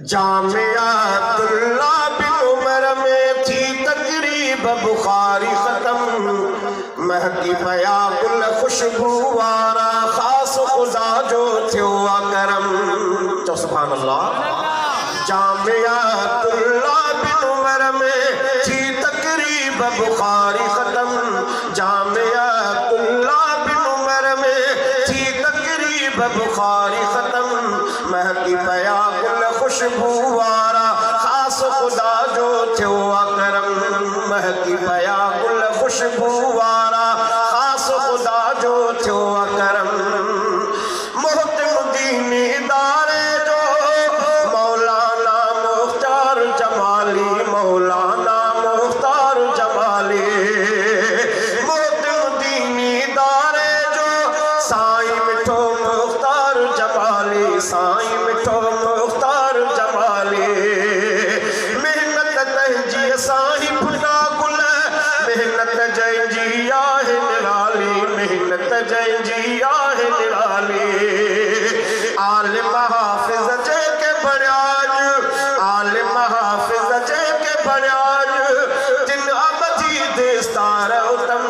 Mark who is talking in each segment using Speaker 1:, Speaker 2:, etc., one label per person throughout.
Speaker 1: जामियातुल्ला बिन उमर में थी तकरीब बुखारी खत्म, महकी पया गुल खुशबू वारा खास खुदा जो थियो करम। तो सुभान अल्लाह। जामियातुल्ला बिन उमर में थी तकरीब बुखारी खत्म, जामियातुल्ला बिन उमर में थी तकरीब बुखारी खत्म, महकी पया गुल खुशबू वारा खास खुदा जो थियो करम, महकी पया गुल खुशबू वारा खास खुदा जो थियो करम। मोहतमुद्दीनी दारे जो मौलाना मुख्तार जमाली, मौलाना मुख्तार जमाली, मोहतमुद्दीनी दारे जो साईं मिठो मुख्तार जमाली, साईं मिठो मुख्तार जमाली। मेहनत तहजी साईं फुला गुल, मेहनत जंजी आहे निराली, मेहनत जंजी आहे निराली। आलिम हाफिज जे के बड़ाज, आलिम हाफिज जे के बड़ाज, जिन अमजी देस्तार उतम,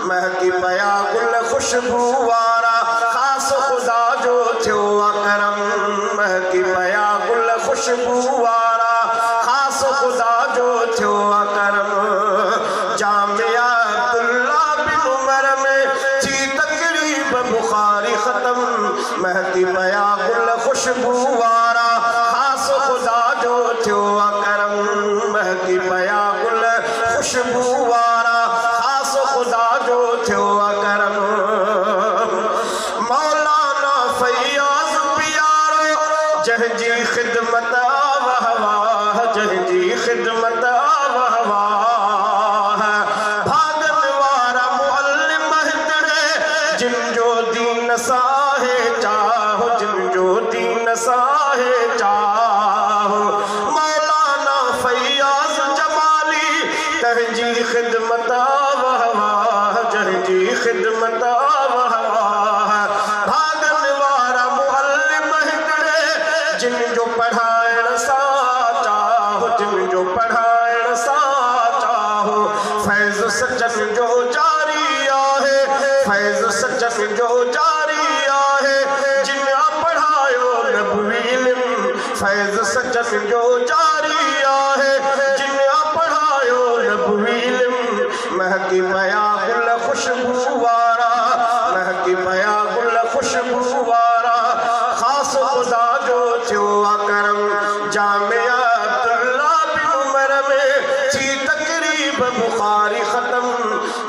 Speaker 1: महकी पया गुल खुशबू वारा खास खुदा जो थियो करम, महकी पया गुल खुशबू वारा खास खुदा जो थियो करम। जामियातुल्ला बिन उमर में थी तकरीब बुखारी खत्म, महकी पया गुल खुशबू वारा खास खुदा जो थियो करम, महकी पया गुल खुशबू वारा खास खुदा जो थियो करम। मौलाना फैयाज प्यारो जहजी खिदमत वाह वाह, जहजी खिदमत वाह वाह, भागन वारा मुअल्लिम महतरे, जिन जो दीन साहे चाहो, जिन जो दीन साहे चाहो। मौलाना फैयाज जमाली तहजी खिदमत वाह वाह, जहजी खिदमत वाह वाह, भागन वारा मुअल्लिम महतरे, जिन जो पढ़ायण सा चाहो, जिन जो पढ़ायण सा चाहो। फैज़ सजन जो जारी आहे, फैज़ सजन जो जारी आहे, जिन पढ़ायो नबवी इल्म, फैज़ सजन जो जारी आहे, जिन पढ़ायो नबवी इल्म, महकी पया गुल खुशबू वारा, महकी पया गुल खुशबू वारा खास खुदा जो थियो करम। जामियातुल्ला बिन उमर में थी तकरीब बुखारी खत्म,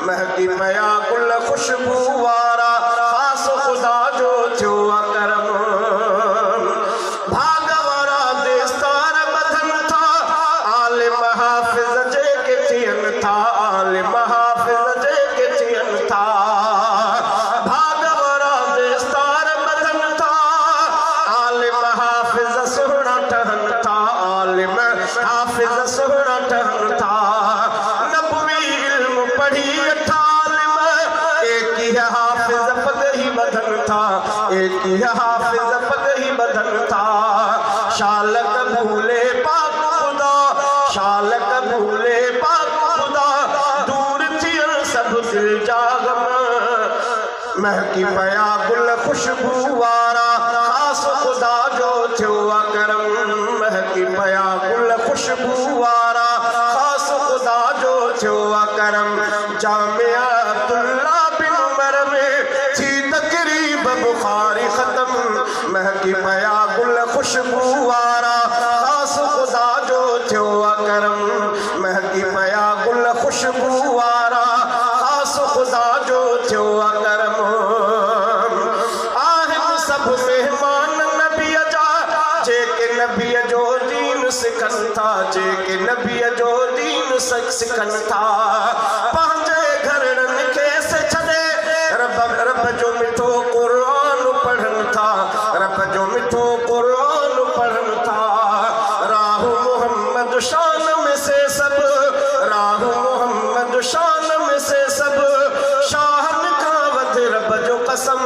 Speaker 1: महकी पया गुल खुशबू वारा खास खुदा जो थियो करम। भागवरा देस्तार बधन था, आलिम हाफिज जे के थियन था, आलिम हाफिज जे के थियन था। भागवरा देस्तार बधन था, आलिम हाफिज सुहरा ठहन था, आलिम हाफिज सुहरा ठहन था। नबवी इल्म पढ़ी अठालिम, एक ही हाफिज पग ही बधन था, एक ही हाफिज पग ही बधन था। शालक भूले पाक खुदा, शालक भूले पाक खुदा, दूर थियन सब दिल जागम, महकी पया गुल खुशबू वारा खास खुदा जो थियो करम, महकी पया गुल खुशबू वारा खास खुदा जो थियो करम। जामियातुल्ला बिन उमर में थी तकरीब बुखारी खत्म, महकी पया गुल खुशबू वारा खास खुदा जो थियो करम, महकी पया गुल खुशबू वारा खास खुदा जो थियो करम। आहिन सब मेहमान नबी जा, जेके नबी जो दीन सिखन था, जेके नबी जो दीन सिखन था। पंहिंजे घरन खे से छॾे रब जो मिठो क़ुरान पढ़न था, रब जो मिठो क़ुरान पढ़न था। राहु मोहम्मद शान में से सब, राहु मोहम्मद शान में से सब, शाहन का वध रब जो कसम,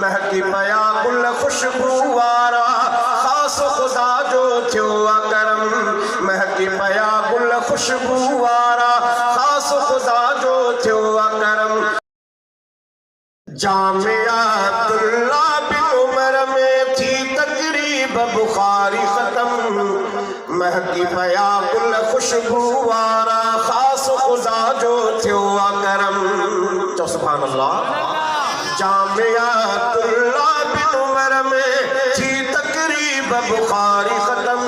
Speaker 1: महकी पया गुल खुशबू वारा खास खुदा जो थियो खुशबू वारा खास खुदा जो थियो करम। जामिया अब्दुल्ला बिन उमर में थी तकरीब बुखारी खत्म, महकी पया गुल खुशबू वारा खास खुदा जो थियो करम। चो सुभान अल्लाह। जामिया अब्दुल्ला बिन उमर में थी तकरीब बुखारी खत्म,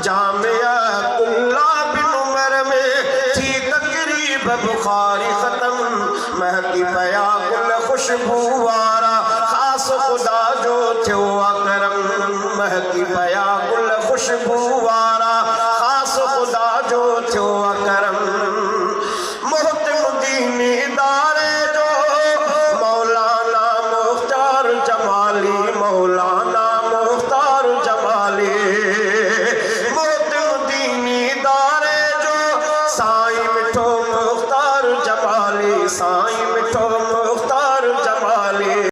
Speaker 1: जामिया अब्दुल्ला बिन उमर में थी तकरीब बुखारी खत्म, महकी पया गुल खुशबू वारा खास खुदा जो थियो करम, महकी पया गुल खुशबू वारा खास खुदा जो थियो करम। मोहतमुद्दीन दारे जो मौलाना मुख्तार जमाली, मौलाना मुख्तार जमाली, मोहतमुद्दीन दारे जो साईं मिठो मुख्तार जमाली, साईं मिठो